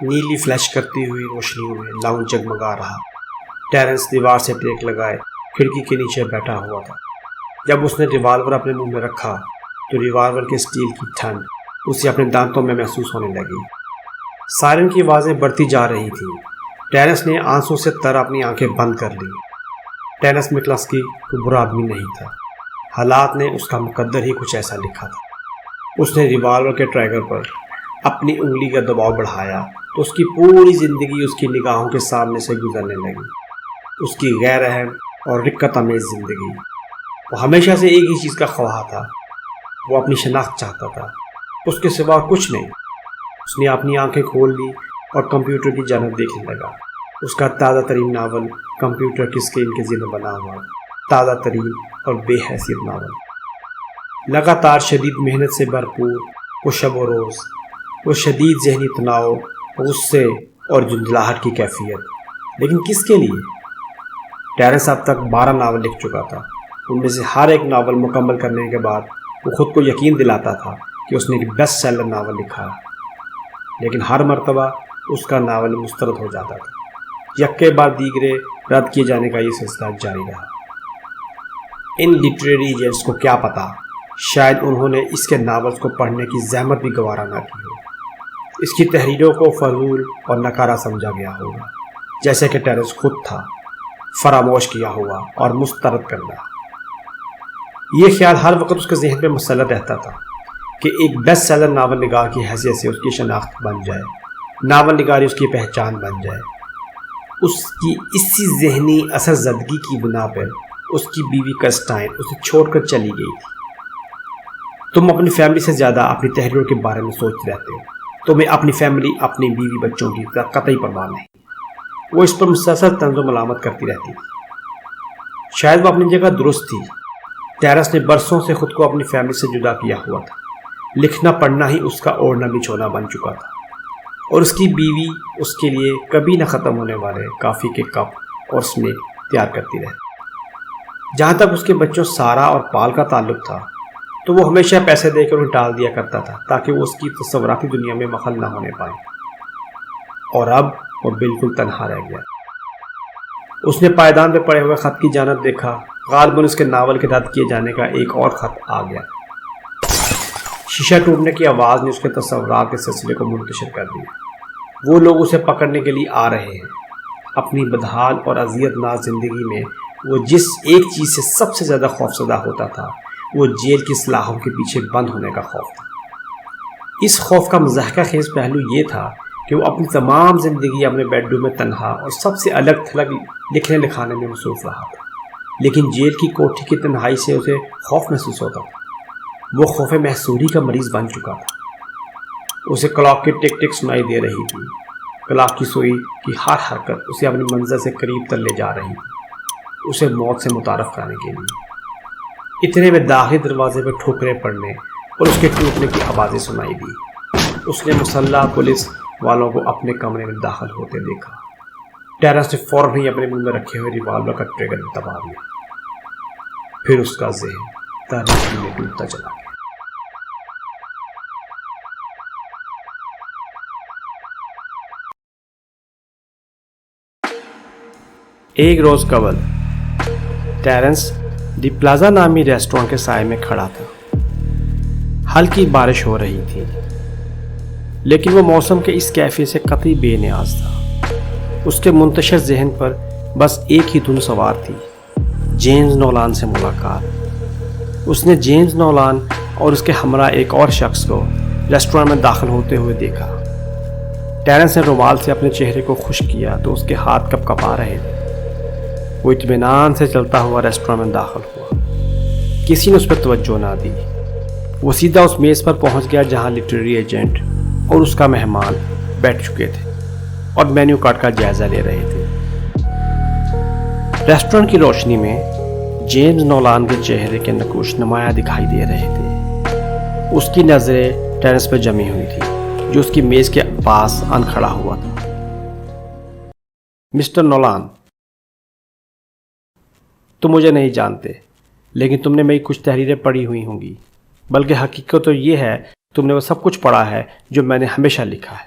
نیلی فلیش کرتی ہوئی روشنیوں میں لاؤنج جگمگا رہا۔ ٹیرنس دیوار سے ٹیک لگائے کھڑکی کے نیچے بیٹھا ہوا تھا۔ جب اس نے ریوالور اپنے منہ میں رکھا تو ریوالور کے اسٹیل کی ٹھنڈ اسے اپنے دانتوں میں محسوس ہونے لگی۔ سائرن کی آوازیں بڑھتی جا رہی تھیں۔ ٹیرنس نے آنسوں سے تر اپنی آنکھیں بند کر لیں۔ ٹیرنس مکلسکی کوئی برا آدمی نہیں تھا۔ حالات نے اس کا مقدر ہی کچھ ایسا لکھا تھا۔ اس نے ریوالور کے ٹریگر پر اپنی انگلی کا دباؤ بڑھایا تو اس کی پوری زندگی اس کی نگاہوں کے سامنے سے گزرنے لگی۔ اس کی غیر اہم اور رکت امیز زندگی۔ وہ ہمیشہ سے ایک ہی چیز کا خواہاں تھا، وہ اپنی شناخت چاہتا تھا، اس کے سوا کچھ نہیں۔ اس نے اپنی آنکھیں کھول لی اور کمپیوٹر کی جانب دیکھنے لگا۔ اس کا تازہ ترین ناول کمپیوٹر کی اسکرین کے ذمہ بنا ہوا، تازہ ترین اور بے حیثیت ناول۔ لگاتار شدید محنت سے بھرپور وہ شب و روز، وہ شدید ذہنی تناؤ، غصے اور جھنجھلاہٹ کی کیفیت۔ لیکن کس کے لیے؟ ٹیرنس اب تک 12 ناول لکھ چکا تھا۔ ان میں سے ہر ایک ناول مکمل کرنے کے بعد وہ خود کو یقین دلاتا تھا کہ اس نے ایک بیسٹ سیلر ناول لکھا ہے، لیکن ہر مرتبہ اس کا ناول مسترد ہو جاتا تھا۔ یکے بعد دیگرے رد کیے جانے کا یہ سلسلہ جاری رہا۔ ان لٹریری ایجنٹس کو کیا پتا، شاید انہوں نے اس کے ناولز کو پڑھنے کی زحمت بھی گوارا نہ کی ہو۔ اس کی تحریروں کو فضول اور نکارہ سمجھا گیا ہوگا، جیسے کہ ٹیرنس خود تھا، فراموش کیا ہوا اور مسترد کردہ۔ یہ خیال ہر وقت اس کے ذہن پہ مسلط رہتا تھا کہ ایک بیسٹ سیلر ناول نگار کی حیثیت سے اس کی شناخت بن جائے، ناول نگاری اس کی پہچان بن جائے۔ اس کی اسی ذہنی اثر زدگی کی بنا پر اس کی بیوی کرسٹائن اسے چھوڑ کر چلی گئی تھی۔ تم اپنی فیملی سے زیادہ اپنی تحریروں کے بارے میں سوچتے رہتے ہو۔ تمہیں اپنی فیملی، اپنی بیوی بچوں کی قطعی پرواہ نہیں۔ وہ اس پر مسلسل طنز و ملامت کرتی رہتی تھی۔ شاید وہ اپنی جگہ درست تھی۔ ٹیرنس نے برسوں سے خود کو اپنی فیملی سے جدا کیا ہوا تھا۔ لکھنا پڑھنا ہی اس کا اوڑھنا بچھونا بن چکا تھا، اور اس کی بیوی اس کے لیے کبھی نہ ختم ہونے والے کافی کے کپ اور سمیک تیار کرتی رہتی۔ جہاں تک اس کے بچوں سارا اور پال کا تعلق تھا تو وہ ہمیشہ پیسے دے کر انہیں ٹال دیا کرتا تھا تاکہ وہ اس کی تصوراتی دنیا میں مخل نہ ہونے پائے۔ اور اب وہ بالکل تنہا رہ گیا۔ اس نے پائیدان پہ پڑے ہوئے خط کی جانب دیکھا۔ غالباً اس کے ناول کے رد کیے جانے کا ایک اور خط آ گیا۔ شیشہ ٹوٹنے کی آواز نے اس کے تصورات کے سلسلے کو منتشر کر دیا۔ وہ لوگ اسے پکڑنے کے لیے آ رہے ہیں۔ اپنی بدحال اور اذیت ناک زندگی میں وہ جس ایک چیز سے سب سے زیادہ خوفزدہ ہوتا تھا وہ جیل کی سلاخوں کے پیچھے بند ہونے کا خوف تھا۔ اس خوف کا مضحکہ خیز پہلو یہ تھا کہ وہ اپنی تمام زندگی اپنے بیڈ روم میں تنہا اور سب سے الگ تھلگ لکھنے لکھانے میں مصروف رہا تھا، لیکن جیل کی کوٹھی کی تنہائی سے اسے خوف محسوس ہوتا تھا۔ وہ خوف محصوری کا مریض بن چکا تھا۔ اسے کلاک کی ٹک ٹک سنائی دے رہی تھی۔ کلاک کی سوئی کی ہر حرکت اسے اپنی منزل سے قریب تر لے جا رہی تھی، اسے موت سے متعارف کرانے کے لیے۔ اتنے میں داخلی دروازے پر ٹھوکریں پڑنے اور اس کے ٹوٹنے کی آوازیں سنائی دی۔ اس نے مسلح پولیس والوں کو اپنے کمرے میں داخل ہوتے دیکھا۔ ٹیرنس نے فوراً ہی اپنے منہ میں رکھے ہوئے ریوالور کا ٹریگر دبا دیا۔ پھر اس کا ذہن تاریکی میں ڈوبتا چلا گیا۔ ایک روز قبل ٹیرنس دی پلازا نامی ریسٹورانٹ کے سائے میں کھڑا تھا۔ ہلکی بارش ہو رہی تھی، لیکن وہ موسم کے اس کیفیت سے قطعی بے نیاز تھا۔ اس کے منتشر ذہن پر بس ایک ہی دھن سوار تھی، جیمز نولان سے ملاقات۔ اس نے جیمز نولان اور اس کے ہمراہ ایک اور شخص کو ریسٹورانٹ میں داخل ہوتے ہوئے دیکھا۔ ٹیرنس نے رومال سے اپنے چہرے کو خشک کیا تو اس کے ہاتھ کپ کپا رہے تھے۔ وہ اطمینان سے چلتا ہوا ریسٹورانٹ میں داخل ہوا۔ کسی نے اس پر توجہ نہ دی۔ وہ سیدھا اس میز پر پہنچ گیا جہاں لٹریری ایجنٹ اور اس کا مہمان بیٹھ چکے تھے اور مینیو کارڈ کا جائزہ لے رہے تھے۔ ریسٹورانٹ کی روشنی میں جیمز نولان کے چہرے کے نقوش نمایاں دکھائی دے رہے تھے۔ اس کی نظریں ٹیرنس پہ جمی ہوئی تھی جو اس کی میز کے پاس ان کھڑا ہوا تھا۔ مسٹر نولان، تم مجھے نہیں جانتے، لیکن تم نے میری کچھ تحریریں پڑھی ہوئی ہوں گی، بلکہ حقیقت تو یہ ہے تم نے وہ سب کچھ پڑھا ہے جو میں نے ہمیشہ لکھا ہے۔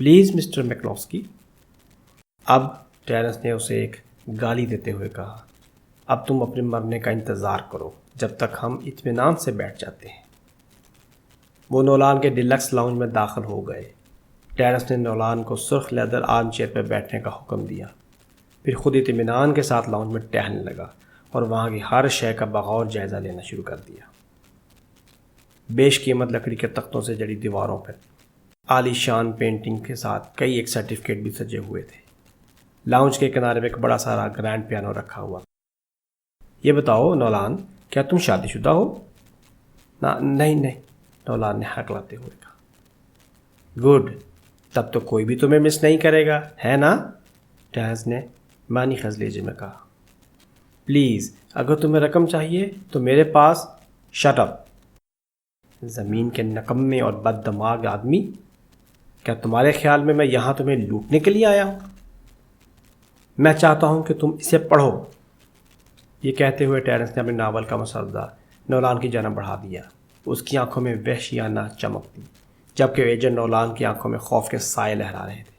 Please mister McCloskey. اب ٹیرنس نے اسے ایک گالی دیتے ہوئے کہا، اب تم اپنے مرنے کا انتظار کرو جب تک ہم اطمینان سے بیٹھ جاتے ہیں۔ وہ نولان کے ڈیلکس لاؤنج میں داخل ہو گئے۔ ٹیرنس نے نولان کو سرخ لیدر آرم چیئر پر بیٹھنے کا حکم دیا، پھر خود اطمینان کے ساتھ لاؤنج میں ٹہلنے لگا اور وہاں کی ہر شے کا بغور جائزہ لینا شروع کر دیا۔ بیش قیمت لکڑی کے تختوں سے جڑی دیواروں پر عالی شان پینٹنگ کے ساتھ کئی ایک سرٹیفکیٹ بھی سجے ہوئے تھے۔ لاؤنج کے کنارے میں ایک بڑا سارا گرینڈ پیانو رکھا ہوا۔ یہ بتاؤ نولان، کیا تم شادی شدہ ہو؟ نہیں، نولان نے ہکلاتے ہوئے کہا۔ گڈ، تب تو کوئی بھی تمہیں مس نہیں کرے گا، ہے نا؟ ٹیرنس نے معنی خیز لہجے میں کہا۔ پلیز، اگر تمہیں رقم چاہیے تو میرے پاس۔ شٹ اپ، زمین کے نکمے اور بد دماغ آدمی، کیا تمہارے خیال میں یہاں تمہیں لوٹنے کے لیے آیا ہوں؟ میں چاہتا ہوں کہ تم اسے پڑھو۔ یہ کہتے ہوئے ٹیرنس نے اپنے ناول کا مسودہ نولان کی جانب بڑھا دیا۔ اس کی آنکھوں میں وحشیانہ چمک تھی، جبکہ ایجنٹ نولان کی آنکھوں میں خوف کے سائے لہرا رہے تھے۔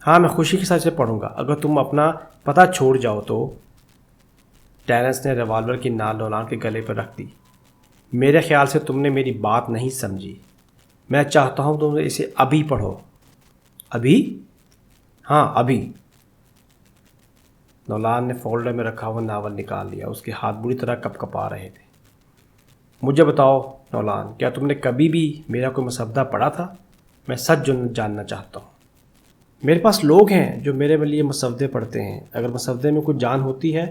ہاں، میں خوشی کے ساتھ اسے پڑھوں گا اگر تم اپنا پتہ چھوڑ جاؤ تو۔ ٹیرنس نے ریوالور کی نال نولان کے گلے پر رکھ دی۔ میرے خیال سے تم نے میری بات نہیں سمجھی۔ میں چاہتا ہوں تم اسے ابھی پڑھو۔ ابھی؟ ہاں، ابھی۔ نولان نے فولڈر میں رکھا ہوا ناول نکال لیا۔ اس کے ہاتھ بری طرح کپ کپا رہے تھے۔ مجھے بتاؤ نولان، کیا تم نے کبھی بھی میرا کوئی مسودہ پڑھا تھا؟ میں سچ جاننا چاہتا ہوں۔ میرے پاس لوگ ہیں جو میرے لیے مسودے پڑھتے ہیں۔ اگر مسودے میں کوئی جان ہوتی ہے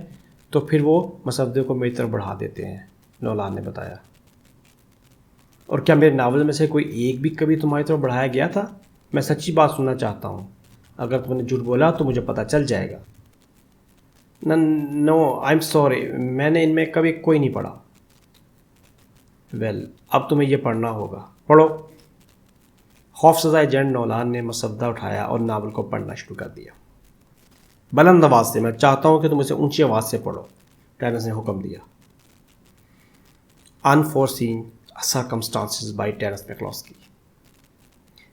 تو پھر وہ مسودے کو میری طرف بڑھا دیتے ہیں، نولان نے بتایا۔ اور کیا میرے ناول میں سے کوئی ایک بھی کبھی تمہاری طرف بڑھایا گیا تھا؟ میں سچی بات سننا چاہتا ہوں۔ اگر تم نے جھوٹ بولا تو مجھے پتہ چل جائے گا۔ نو، آئی ایم سوری، میں نے ان میں کبھی کوئی نہیں پڑھا۔ ویل، اب تمہیں یہ پڑھنا ہوگا، پڑھو۔ خوف زدہ ایجنٹ نولان نے مسودہ اٹھایا اور ناول کو پڑھنا شروع کر دیا۔ بلند آواز سے، میں چاہتا ہوں کہ تم اسے اونچی آواز سے پڑھو، ٹیرنس نے حکم دیا۔ Unforeseen Circumstances by Terence McCloskey.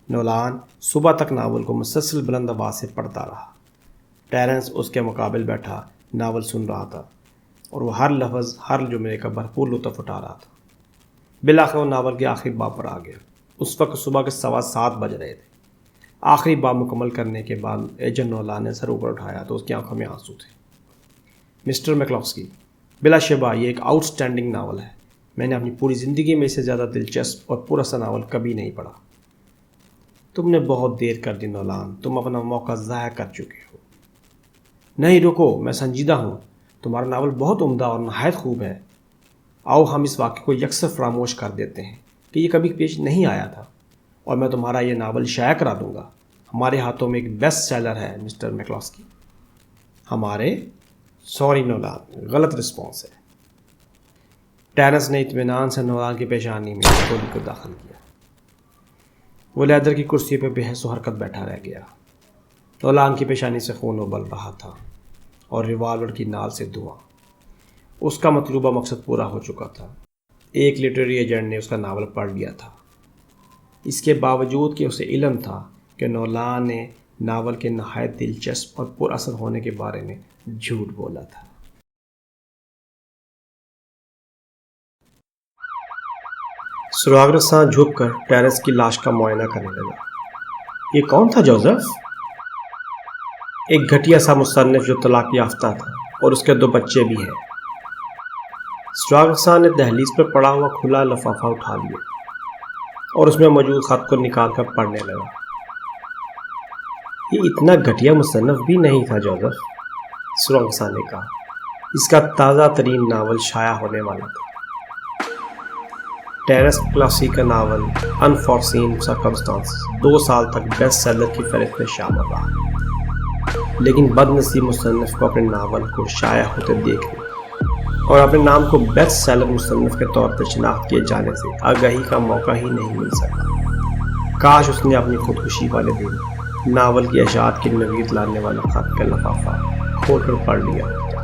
Nolan صبح تک ناول کو مسلسل بلند آواز سے پڑھتا رہا۔ ٹیرنس اس کے مقابل بیٹھا ناول سن رہا تھا اور وہ ہر لفظ، ہر جملے کا بھرپور لطف اٹھا رہا تھا۔ بالآخر وہ ناول کے آخری باب پر آ گیا۔ اس وقت صبح کے 7:15 بج رہے تھے۔ آخری باب مکمل کرنے کے بعد ایجنٹ نولان نے سر اوپر اٹھایا تو اس کی آنکھوں میں آنسو تھے۔ مسٹر میکلوسکی، بلا شبہ یہ ایک آؤٹ اسٹینڈنگ ناول ہے۔ میں نے اپنی پوری زندگی میں اس سے زیادہ دلچسپ اور پراسرار ناول کبھی نہیں پڑھا۔ تم نے بہت دیر کر دی نولان، تم اپنا موقع ضائع کر چکے ہو۔ نہیں، رکو، میں سنجیدہ ہوں۔ تمہارا ناول بہت عمدہ اور نہایت خوب ہے۔ آؤ ہم اس واقعے کو یکسر فراموش کر دیتے ہیں کہ یہ کبھی پیش نہیں آیا تھا، اور میں تمہارا یہ ناول شائع کرا دوں گا۔ ہمارے ہاتھوں میں ایک بیسٹ سیلر ہے مسٹر میکلوسکی۔ ہمارے؟ سوری نولان، غلط رسپانس ہے۔ ٹیرنس نے اطمینان سے نولان کی پیشانی میں گولی کو داخل کیا۔ وہ لیدر کی کرسی پہ بے حس و حرکت بیٹھا رہ گیا۔ نولان کی پیشانی سے خون ابل رہا تھا اور ریوالور کی نال سے دھواں۔ اس کا مطلوبہ مقصد پورا ہو چکا تھا۔ ایک لٹریری ایجنٹ نے اس کا ناول پڑھ لیا تھا، اس کے باوجود کہ اسے علم تھا کہ نولان نے ناول کے نہایت دلچسپ اور پر اثر ہونے کے بارے میں جھوٹ بولا تھا۔ سراغ رساں جھک کر ٹیرنس کی لاش کا معائنہ کرنے لگا۔ یہ کون تھا جوزف؟ ایک گھٹیا سا مصنف جو طلاق یافتہ تھا اور اس کے 2 بچے بھی ہیں۔ سراغ رساں نے دہلیز پر پڑا ہوا کھلا لفافہ اٹھا لیا اور اس میں موجود خط کو نکال کر پڑھنے لگا۔ یہ اتنا گھٹیا مصنف بھی نہیں تھا جوزف، سراغ رساں نے کہا۔ اس کا تازہ ترین ناول شائع ہونے والا تھا۔ ٹیرنس میکلوسکی کا ناول انفورسین سرکمسٹانسز 2 سال تک بیسٹ سیلر کی فہرست میں شامل رہا، لیکن بد نصیب مصنف کو اپنے ناول کو شائع ہوتے دیکھنے اور اپنے نام کو بیسٹ سیلر مصنف کے طور پر شناخت کیے جانے سے آگاہی کا موقع ہی نہیں مل سکا۔ کاش اس نے اپنی خودکشی والے دن ناول کی اشاعت کی نوید لانے والا خط کا لفافہ کھول کر پڑھ لیا ہوتا۔